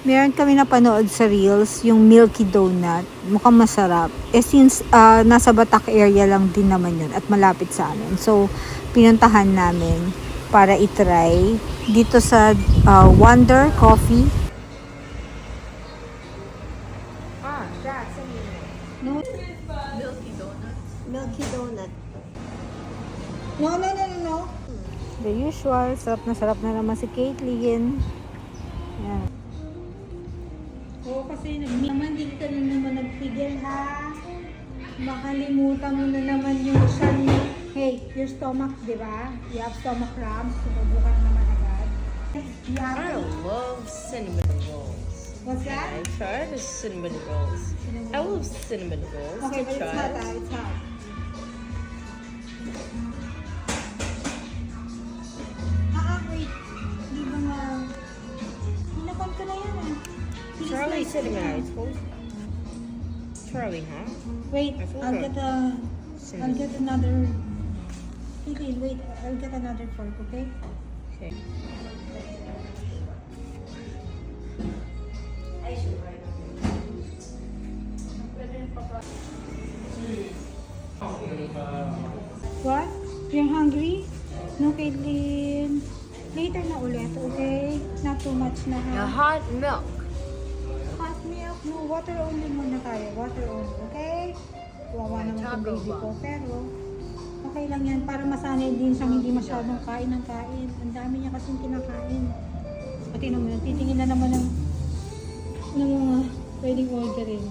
Meron kami napanood sa Reels, yung Milky Donut. Mukhang masarap. Eh since nasa Batak area lang din naman yun at malapit sa amin. So, pinuntahan namin para itry dito sa Wonder Coffee. No? Milky Donut. Milky Donut. No. The usual. Sarap na naman si Caitlyn. Yan. Oo, kasi naman din ka na naman nagpigil, ha? Makalimutan mo na naman yung shan. Hey, your stomach, di ba? You have stomach cramps. Subukan naman agad. You have I love cinnamon rolls. What's that? I tried the cinnamon rolls. I love cinnamon rolls. Okay, but I it's hot, tried. It's hot. Wait. Di ba nga... Hinapan ko na yan, ah. Please, Charlie like, cinnamon, I told you. Charlie, huh? Wait, I forgot. I'll get another... Wait, I'll get another fork, okay? Okay. What? You're hungry? No, Caitlyn. Later na ulit, okay? Not too much na, ha? hot milk. Hot milk, no. Water only muna tayo. Water only, okay? Wawa naman yung Taco baby ba? ko. Pero, okay lang yan. Para masanay din siyang hindi masyadong kain ng kain. Ang dami niya kasing kinakain. Pati naman, titingin na naman ng mga pwedeng orderin.